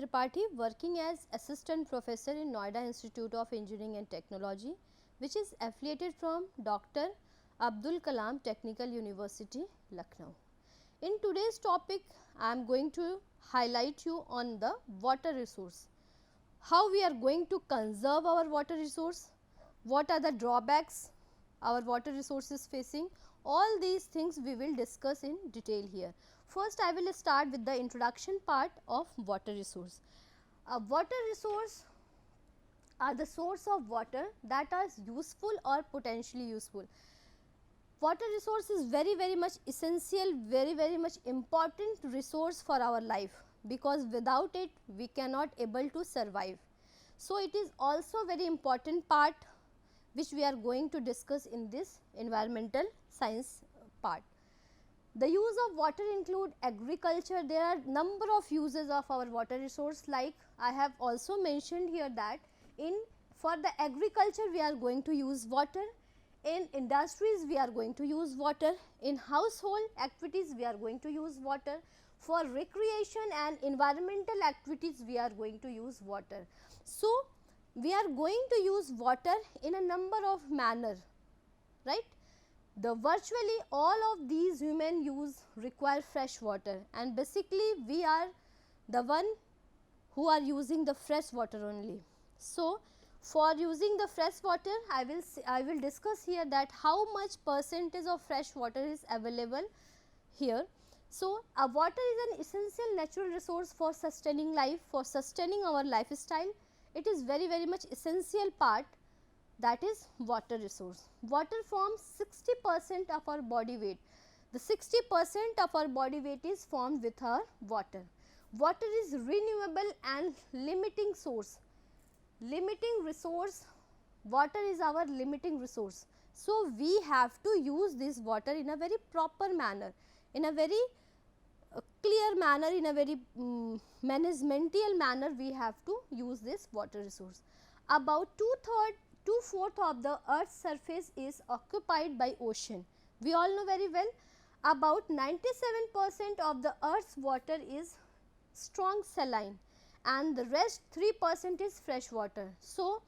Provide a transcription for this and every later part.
Tripathi, working as Assistant Professor in Noida Institute of Engineering and Technology, which is affiliated from Dr. Abdul Kalam Technical University, Lucknow. In today's topic, I am going to highlight you on the water resource. How we are going to conserve our water resource, what are the drawbacks our water resource is facing, all these things we will discuss in detail here. First, I will start with the introduction part of water resource. A water resource are the source of water that are useful or potentially useful. Water resource is very much essential, very much important resource for our life, because without it we cannot able to survive. So, it is also very important part which we are going to discuss in this environmental science part. The use of water include agriculture. There are number of uses of our water resource, like I have also mentioned here that for the agriculture we are going to use water, in industries we are going to use water, in household activities we are going to use water, for recreation and environmental activities we are going to use water. So, we are going to use water in a number of manner, right. The virtually all of these human use require fresh water, and basically we are the one who are using the fresh water only. So, for using the fresh water, I will discuss here that how much percentage of fresh water is available here. So, water is an essential natural resource for sustaining life, for sustaining our lifestyle. It is very much essential part, that is water resource. Water forms 60% of our body weight. The 60% of our body weight is formed with our water. Water is renewable and limiting source. Limiting resource, water is our limiting resource. So, we have to use this water in a very proper manner, in a very clear manner, in a very managemental manner we have to use this water resource. About two-fourth of the earth's surface is occupied by ocean. We all know very well, about 97% of the earth's water is strong saline and the rest 3% is fresh water. So,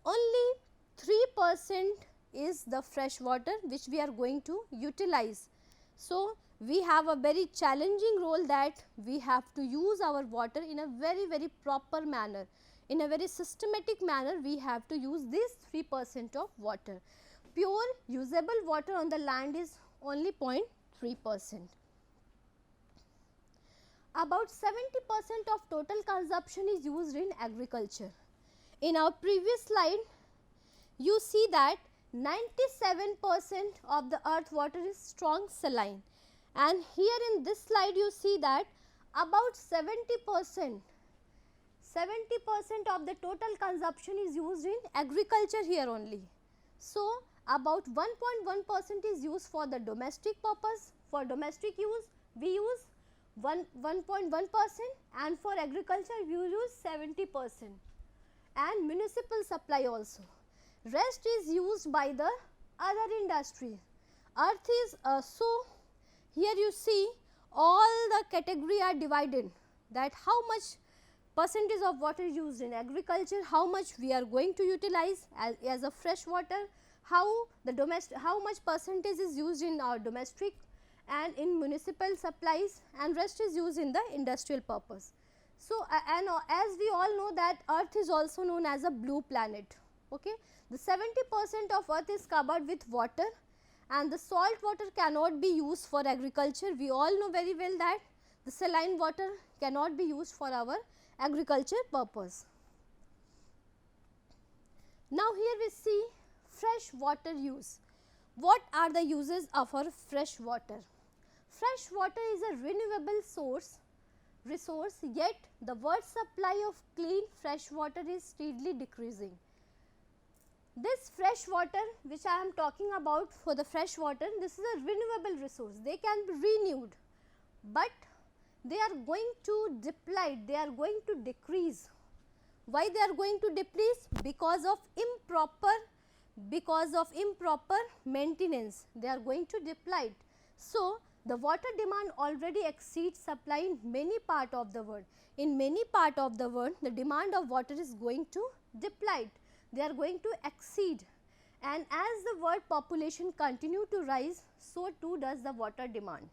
only 3% is the fresh water which we are going to utilize. So, we have a very challenging role that we have to use our water in a very proper manner. In a very systematic manner, we have to use this 3% of water. Pure usable water on the land is only 0.3%. About 70% of total consumption is used in agriculture. In our previous slide, you see that 97% of the earth water is strong saline, and here in this slide you see that about 70% of the total consumption is used in agriculture here only. So, about 1.1% is used for the domestic purpose. For domestic use we use 1.1%, and for agriculture we use 70%, and municipal supply also. Rest is used by the other industry. Earth is so here you see all the category are divided, that how much percentage of water used in agriculture, how much we are going to utilize as a fresh water, how much percentage is used in our domestic and in municipal supplies, and rest is used in the industrial purpose. So, and as we all know that earth is also known as a blue planet. Okay. The 70% of earth is covered with water, and the salt water cannot be used for agriculture. We all know very well that the saline water cannot be used for our agriculture purpose. Now, here we see fresh water use. What are the uses of our fresh water? Fresh water is a renewable resource, yet the world supply of clean fresh water is steadily decreasing. This fresh water which I am talking about, for the fresh water, this is a renewable resource, they can be renewed, but they are going to deplete, they are going to decrease. Why they are going to decrease? Because of improper maintenance, they are going to deplete. So, The water demand already exceeds supply in many part of the world. In many part of the world, the demand of water is going to deplete. They are going to exceed, and as the world population continue to rise, so too does the water demand.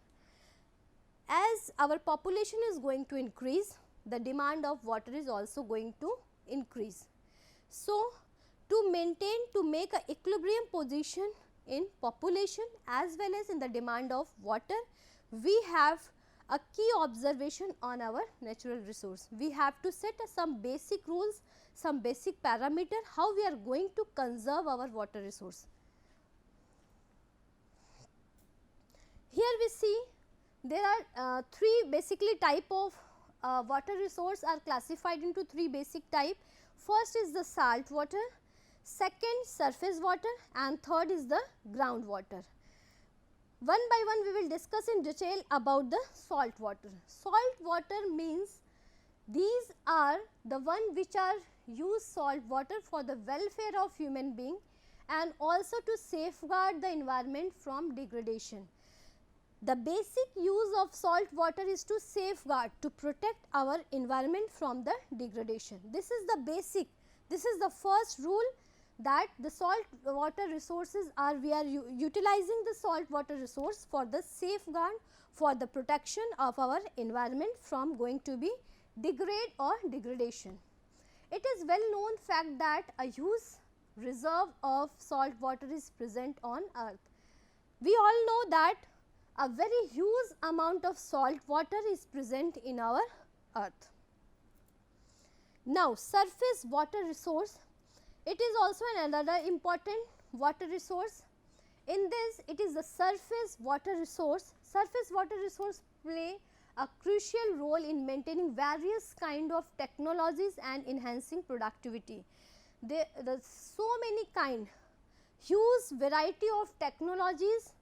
As our population is going to increase, the demand of water is also going to increase. So, to maintain, to make a equilibrium position in population as well as in the demand of water, we have a key observation on our natural resource. We have to set some basic rules, some basic parameter how we are going to conserve our water resource. Here we see there are three basically type of water resource are classified into three basic type. First is the salt water, second surface water, and third is the groundwater. One by one we will discuss in detail about the salt water. Salt water means these are the one which are use salt water for the welfare of human being and also to safeguard the environment from degradation. The basic use of salt water is to safeguard, to protect our environment from the degradation. This is the basic, this is the first rule, that the salt water resources are, we are utilizing the salt water resource for the safeguard, for the protection of our environment from going to be degrade or degradation. It is well known fact that a huge reserve of salt water is present on earth. We all know that a very huge amount of salt water is present in our earth. Now, surface water resource, it is also another important water resource. In this, it is the surface water resource. Surface water resource play a crucial role in maintaining various kind of technologies and enhancing productivity. There so many kind, huge variety of technologies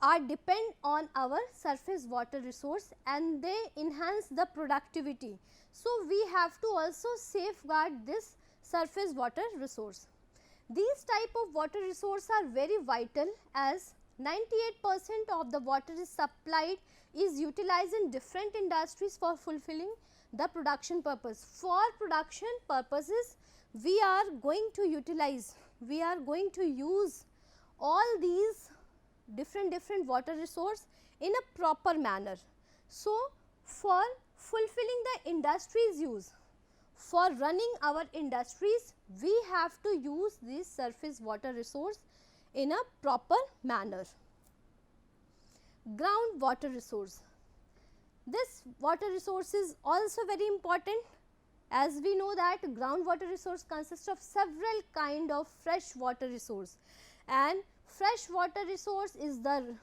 are depend on our surface water resource and they enhance the productivity. So, we have to also safeguard this surface water resource. These type of water resource are very vital as 98% of the water is supplied is utilized in different industries for fulfilling the production purpose. For production purposes, we are going to utilize, we are going to use all these different water resource in a proper manner. So, for fulfilling the industry's use, for running our industries, we have to use this surface water resource in a proper manner. Groundwater resource. This water resource is also very important, as we know that groundwater resource consists of several kind of fresh water resource, and fresh water resource is the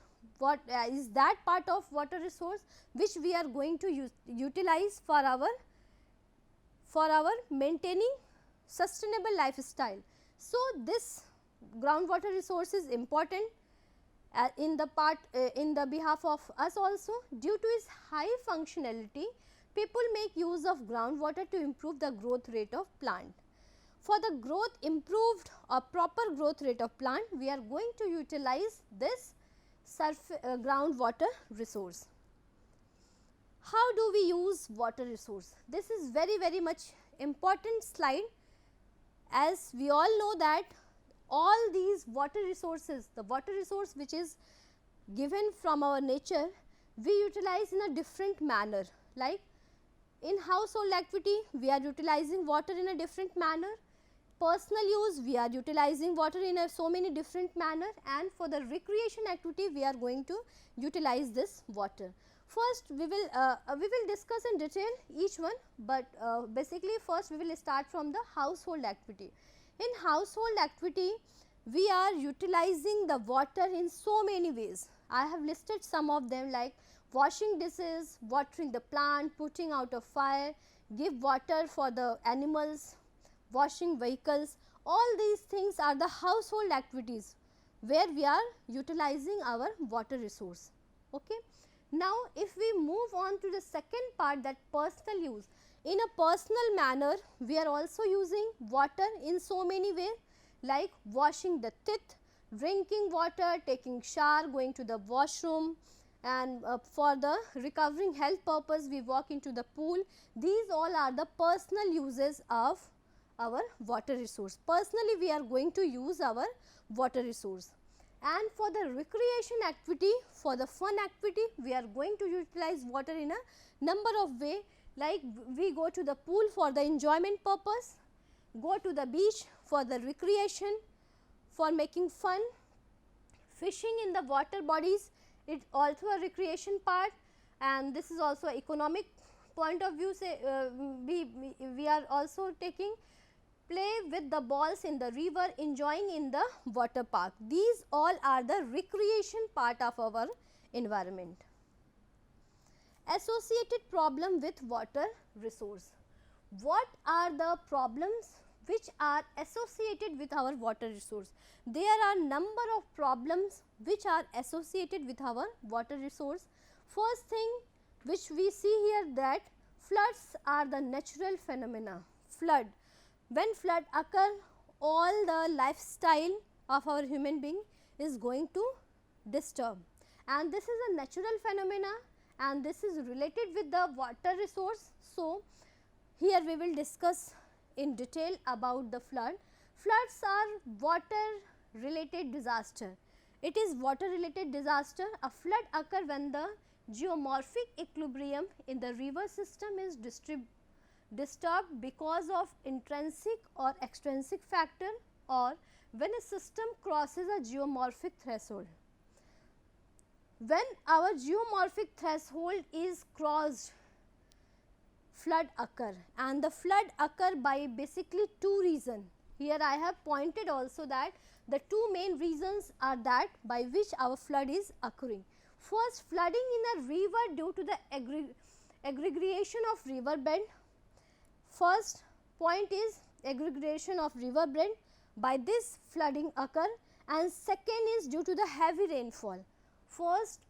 is that part of water resource which we are going to utilize for our maintaining sustainable lifestyle. So, this groundwater resource is important in the behalf of us also. Due to its high functionality, people make use of groundwater to improve the growth rate of plant. For the growth improved or proper growth rate of plant, we are going to utilize this groundwater resource. How do we use water resource? This is very much important slide, as we all know that all these water resources, the water resource which is given from our nature, we utilize in a different manner. Like in household activity, we are utilizing water in a different manner. Personal use, we are utilizing water in a so many different manner, and for the recreation activity, we are going to utilize this water. First, we will discuss in detail each one, but basically first we will start from the household activity. In household activity, we are utilizing the water in so many ways. I have listed some of them, like washing dishes, watering the plant, putting out a fire, give water for the animals, washing vehicles. All these things are the household activities where we are utilizing our water resource. Okay. Now, if we move on to the second part, that personal use. In a personal manner, we are also using water in so many ways, like washing the teeth, drinking water, taking shower, going to the washroom, and for the recovering health purpose we walk into the pool. These all are the personal uses of our water resource. Personally we are going to use our water resource. And for the recreation activity, for the fun activity, we are going to utilize water in a number of way, like we go to the pool for the enjoyment purpose, go to the beach for the recreation, for making fun, fishing in the water bodies, it also a recreation part, and this is also economic point of view. Say we are also taking play with the balls in the river, enjoying in the water park. These all are the recreation part of our environment. Associated problem with water resource. What are the problems which are associated with our water resource? There are number of problems which are associated with our water resource. First thing which we see here, that floods are the natural phenomena. Flood, when flood occur, all the lifestyle of our human being is going to disturb, and this is a natural phenomena, and this is related with the water resource. So here we will discuss in detail about the flood. Floods are water related disaster. It is water related disaster. A flood occur when the geomorphic equilibrium in the river system is disturbed because of intrinsic or extrinsic factor, or when a system crosses a geomorphic threshold. When our geomorphic threshold is crossed, flood occur, and the flood occur by basically two reasons. Here I have pointed also that the two main reasons are that by which our flood is occurring. First, flooding in a river due to the aggregation of river bed. First point is aggregation of river bed, by this flooding occur, and second is due to the heavy rainfall. First,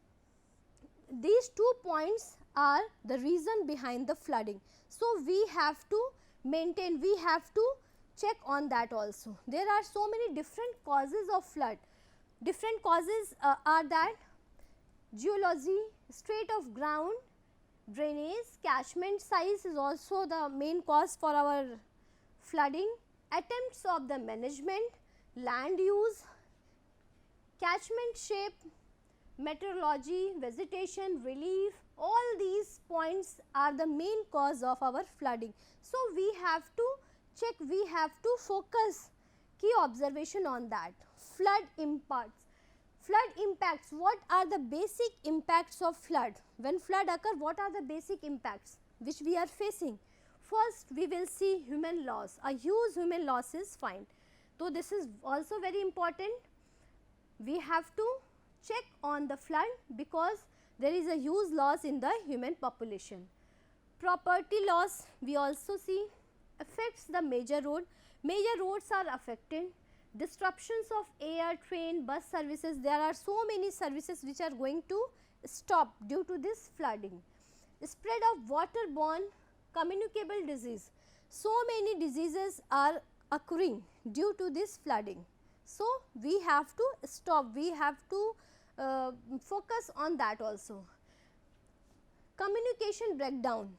these 2 points are the reason behind the flooding. So we have to maintain, we have to check on that also. There are so many different causes of flood. Different causes are that geology, state of ground, drainage, catchment size is also the main cause for our flooding, attempts of the management, land use, catchment shape, meteorology, vegetation, relief, all these points are the main cause of our flooding. So we have to check, we have to focus key observation on that. Flood impacts. Flood impacts, what are the basic impacts of flood? When flood occur, what are the basic impacts which we are facing? First, we will see human loss. A huge human loss is found. So this is also very important. We have to check on the flood because there is a huge loss in the human population. Property loss we also see, affects the major road. Major roads are affected. Disruptions of air, train, bus services, there are so many services which are going to stop due to this flooding. Spread of waterborne communicable disease, so many diseases are occurring due to this flooding. So we have to stop, we have to focus on that also. Communication breakdown,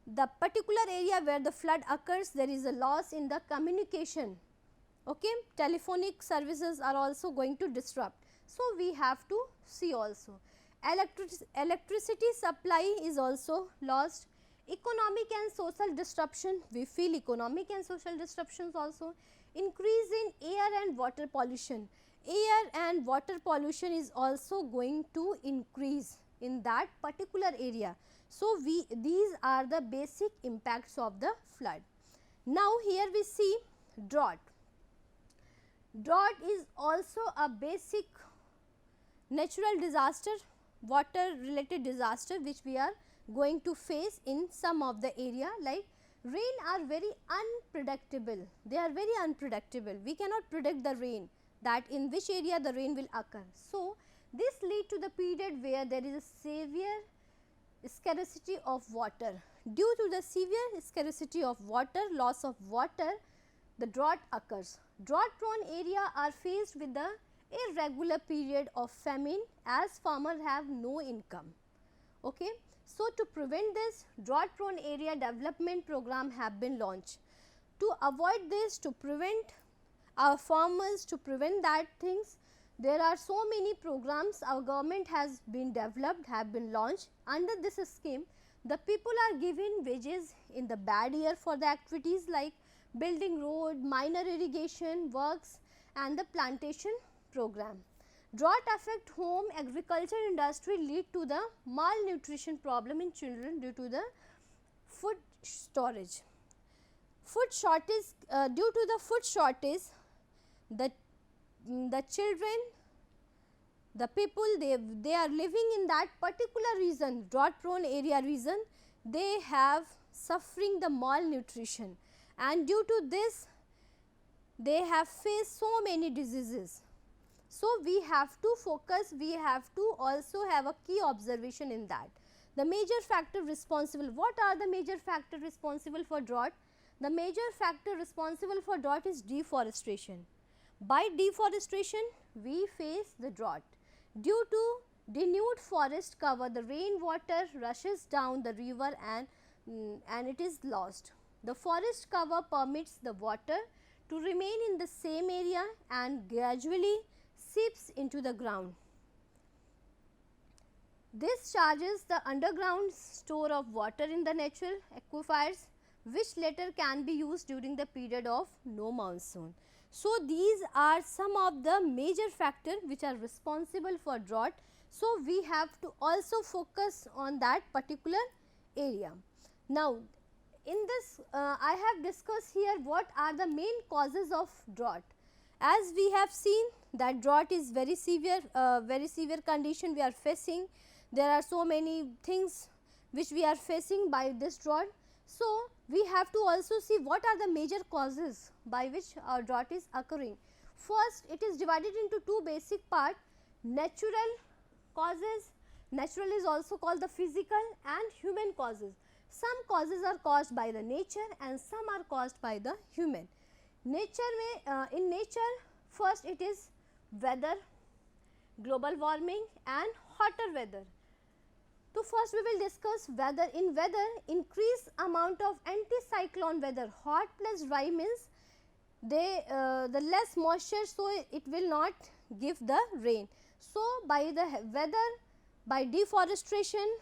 the particular area where the flood occurs, there is a loss in the communication. Okay, telephonic services are also going to disrupt. So we have to see also. Electricity supply is also lost. Economic and social disruption, we feel economic and social disruptions also. Increase in air and water pollution. Air and water pollution is also going to increase in that particular area. So these are the basic impacts of the flood. Now here we see drought. Drought is also a basic natural disaster, water related disaster which we are going to face in some of the area. Like rain are very unpredictable, they are very unpredictable, we cannot predict the rain, that in which area the rain will occur. So this lead to the period where there is a severe scarcity of water. Due to the severe scarcity of water, loss of water, the drought occurs. Drought prone area are faced with the irregular period of famine as farmers have no income. Okay. So, to prevent this, drought prone area development program have been launched. To avoid this, to prevent our farmers, to prevent that things, there are so many programs our government has been developed, have been launched. Under this scheme, the people are given wages in the bad year for the activities like building road, minor irrigation works and the plantation program. Drought affect home, agriculture, industry, lead to the malnutrition problem in children due to the food storage. Food shortage, due to the food shortage, the children, the people, they are living in that particular region, drought prone area region, they have suffering the malnutrition, and due to this they have faced so many diseases. So, we have to focus, we have to also have a key observation in that. The major factor responsible, what are the major factor responsible for drought? The major factor responsible for drought is deforestation. By deforestation, we face the drought. Due to denuded forest cover, the rainwater rushes down the river and it is lost. The forest cover permits the water to remain in the same area and gradually seeps into the ground. This charges the underground store of water in the natural aquifers, which later can be used during the period of no monsoon. So, these are some of the major factors which are responsible for drought. So, we have to also focus on that particular area. Now, in this I have discussed here what are the main causes of drought. As we have seen that drought is very severe condition we are facing. There are so many things which we are facing by this drought. So, we have to also see what are the major causes by which our drought is occurring. First, it is divided into two basic parts: natural causes, natural is also called the physical, and human causes. Some causes are caused by the nature and some are caused by the human. Nature में in nature, first it is weather, global warming and hotter weather. So, first we will discuss weather. In weather, increased amount of anticyclone weather, hot plus dry means the less moisture, so it will not give the rain. So, by the weather, by deforestation,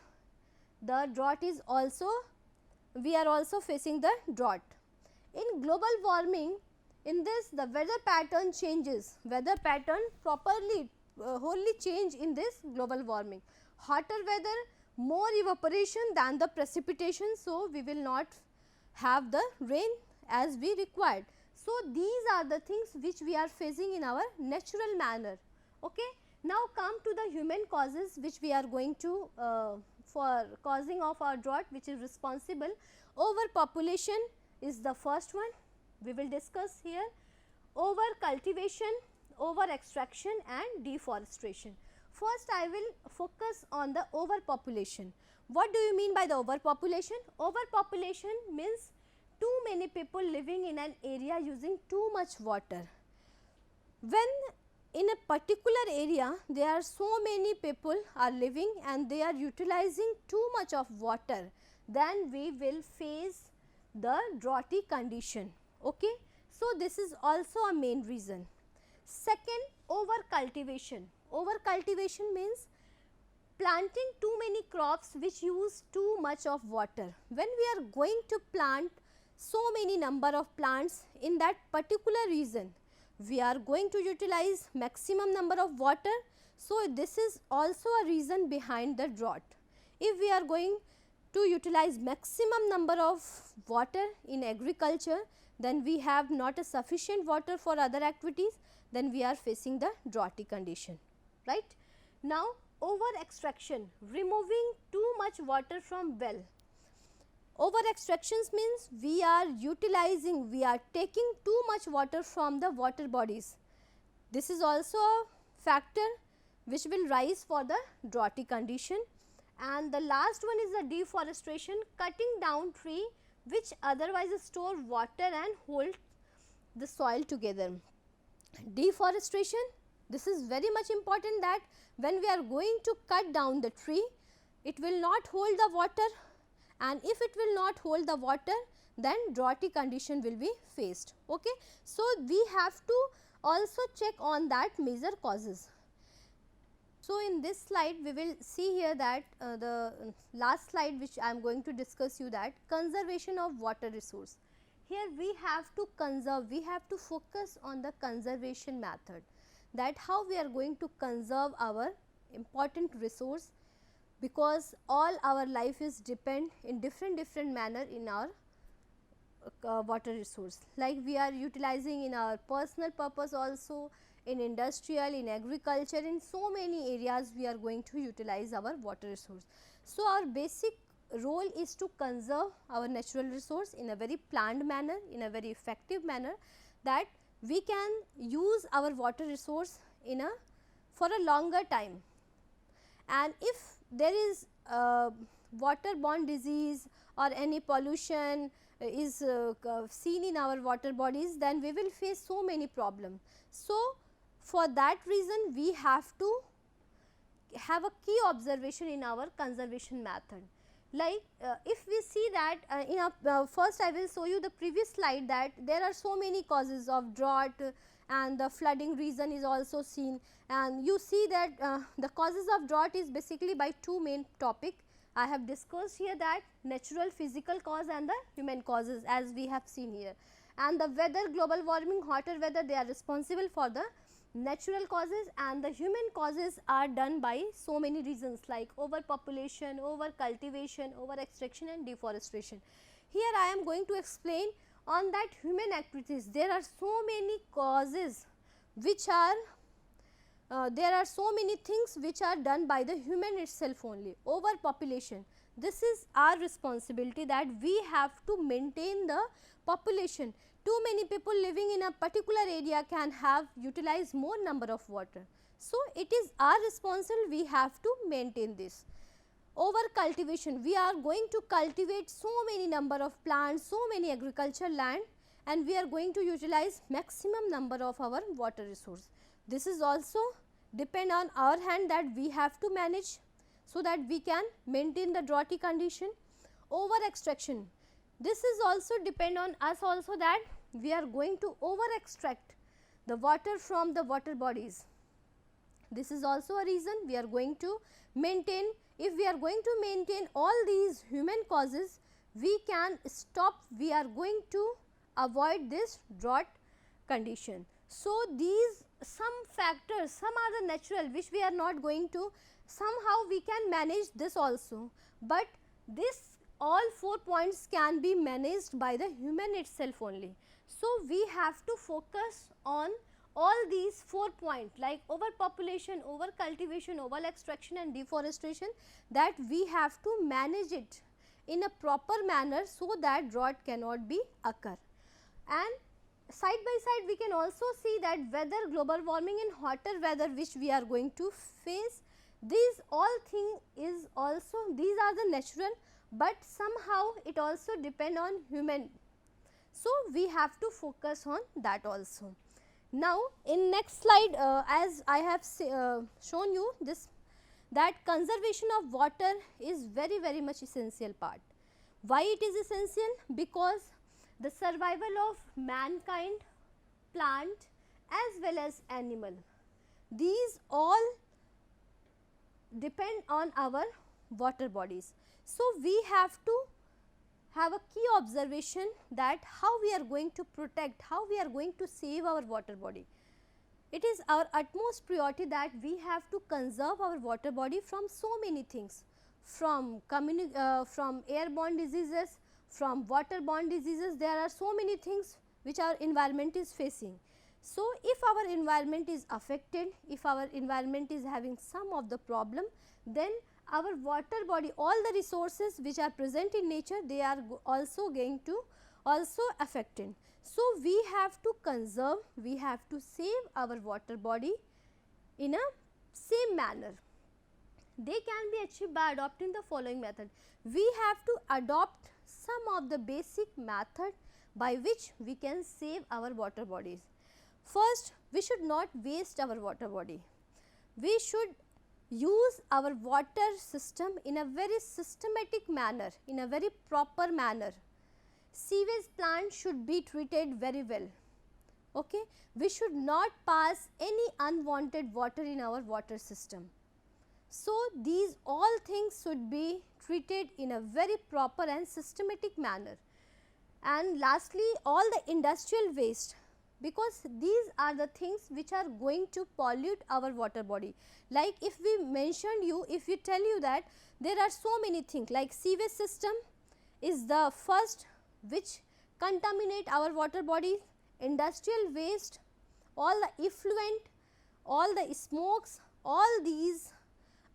the drought is also, we are also facing the drought. In global warming, in this the weather pattern changes, weather pattern properly wholly change in this global warming. Hotter weather, more evaporation than the precipitation, so we will not have the rain as we required. So, these are the things which we are facing in our natural manner. Okay. Now, come to the human causes which we are going to for causing of our drought, which is responsible. Overpopulation is the first one we will discuss here. Over cultivation, over extraction and deforestation. First, I will focus on the overpopulation. What do you mean by the overpopulation? Overpopulation means too many people living in an area using too much water. When in a particular area there are so many people are living and they are utilizing too much of water, then we will face the droughty condition. Okay? So, this is also a main reason. Second, over cultivation. Over cultivation means planting too many crops which use too much of water. When we are going to plant so many number of plants in that particular region, we are going to utilize maximum number of water. So, this is also a reason behind the drought. If we are going to utilize maximum number of water in agriculture, then we have not a sufficient water for other activities, then we are facing the droughty condition, right. Now, over extraction, removing too much water from well. Over extractions means we are utilizing, we are taking too much water from the water bodies. This is also a factor which will rise for the droughty condition. And the last one is the deforestation, cutting down tree which otherwise store water and hold the soil together. Deforestation This is very much important, that when we are going to cut down the tree, it will not hold the water, and if it will not hold the water, then droughty condition will be faced. Okay. So, we have to also check on that major causes. So, in this slide we will see here that the last slide which I am going to discuss you, that conservation of water resource. Here we have to conserve, we have to focus on the conservation method, that how we are going to conserve our important resource, because all our life is depend in different manner in our water resource, like we are utilizing in our personal purpose also, in industrial, in agriculture, in so many areas we are going to utilize our water resource. So, our basic role is to conserve our natural resource in a very planned manner, in a very effective manner, that we can use our water resource in a for a longer time. And if there is waterborne disease or any pollution is seen in our water bodies, then we will face so many problems. So, for that reason we have to have a key observation in our conservation method. Like if we see that in a first I will show you the previous slide, that there are so many causes of drought, and the flooding reason is also seen, and you see that the causes of drought is basically by two main topic. I have discussed here that natural physical cause and the human causes, as we have seen here, and the weather, global warming, hotter weather, they are responsible for the natural causes, and the human causes are done by so many reasons like overpopulation, over cultivation, over extraction and deforestation. Here I am going to explain on that human activities. There are so many causes which are there are so many things which are done by the human itself only. Overpopulation, this is our responsibility, that we have to maintain the population. Too many people living in a particular area can have utilized more number of water. So, it is our responsibility, we have to maintain this. Over cultivation, we are going to cultivate so many number of plants, so many agricultural land, and we are going to utilize maximum number of our water resource. This is also depend on our hand, that we have to manage, so that we can maintain the droughty condition. Over extraction, this is also depend on us also, that we are going to over extract the water from the water bodies. This is also a reason we are going to maintain. If we are going to maintain all these human causes, we can stop, we are going to avoid this drought condition. So, these some factors, some are the natural which we are not going to, somehow we can manage this also, but this all 4 points can be managed by the human itself only. So, we have to focus on all these 4 points like overpopulation, over cultivation, over extraction and deforestation, that we have to manage it in a proper manner, so that drought cannot be occur. And side by side we can also see that weather, global warming and hotter weather which we are going to face, these all thing is also, these are the natural, but somehow it also depend on human. So, we have to focus on that also. Now, in next slide as I have shown you this, that conservation of water is very much essential part. Why it is essential? Because the survival of mankind, plant as well as animal, these all depend on our water bodies. So, we have to have a key observation, that how we are going to protect, how we are going to save our water body. It is our utmost priority that we have to conserve our water body from so many things, from airborne diseases, from waterborne diseases. There are so many things which our environment is facing. So, if our environment is affected, if our environment is having some of the problem, then our water body, all the resources which are present in nature, they are also going to also affected. So, we have to conserve, we have to save our water body in a same manner. They can be achieved by adopting the following method. We have to adopt some of the basic method by which we can save our water bodies. First, we should not waste our water body. We should use our water system in a very systematic manner, in a very proper manner. Sewage plant should be treated very well. Okay? We should not pass any unwanted water in our water system. So, these all things should be treated in a very proper and systematic manner. And lastly, all the industrial waste, because these are the things which are going to pollute our water body. Like if we mentioned you, if we tell you that there are so many things like sewage system is the first which contaminate our water body, industrial waste, all the effluent, all the smokes, all these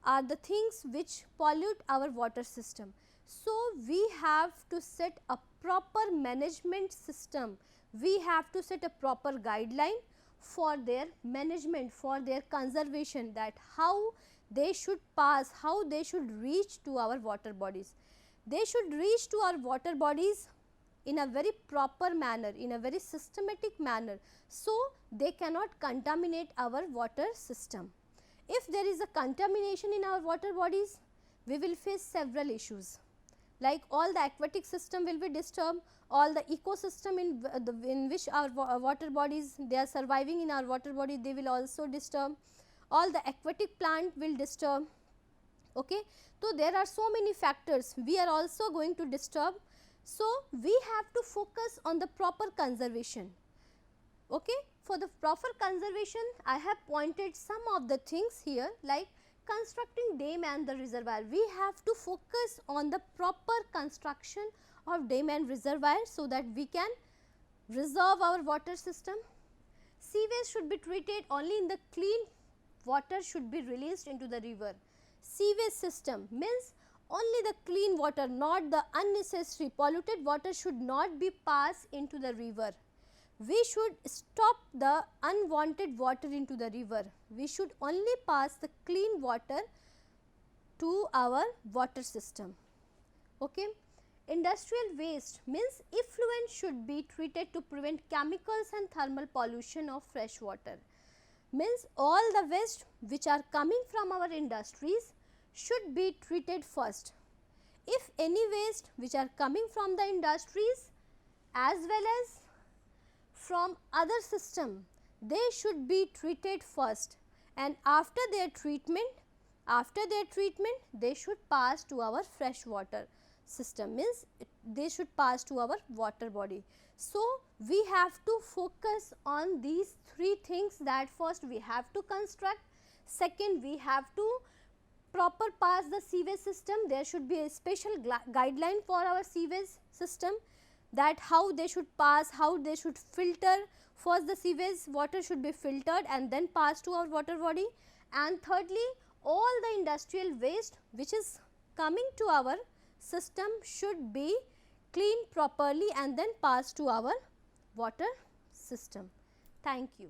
are the things which pollute our water system. So, we have to set a proper management system, we have to set a proper guideline for their management, for their conservation, that how they should pass, how they should reach to our water bodies. They should reach to our water bodies in a very proper manner, in a very systematic manner, so they cannot contaminate our water system. If there is a contamination in our water bodies, we will face several issues, like all the aquatic system will be disturbed, all the ecosystem in which our water bodies they are surviving in our water body, they will also disturb, all the aquatic plant will disturb. Okay. So, there are so many factors we are also going to disturb. So, we have to focus on the proper conservation. Okay. For the proper conservation, I have pointed some of the things here, like constructing dam and the reservoir. We have to focus on the proper construction of dam and reservoir, so that we can reserve our water system. Sewage should be treated only in the clean water should be released into the river. Sewage system means only the clean water, not the unnecessary polluted water should not be passed into the river. We should stop the unwanted water into the river. We should only pass the clean water to our water system. Okay. Industrial waste means effluent should be treated to prevent chemicals and thermal pollution of fresh water. Means all the waste which are coming from our industries should be treated first. If any waste which are coming from the industries as well as from other system, they should be treated first, and after their treatment they should pass to our fresh water system, means they should pass to our water body. So, we have to focus on these three things, that first we have to construct, second we have to proper pass the sewage system, there should be a special guideline for our sewage system, that how they should pass, how they should filter. First the sewage water should be filtered and then pass to our water body, and thirdly all the industrial waste which is coming to our system should be cleaned properly and then pass to our water system. Thank you.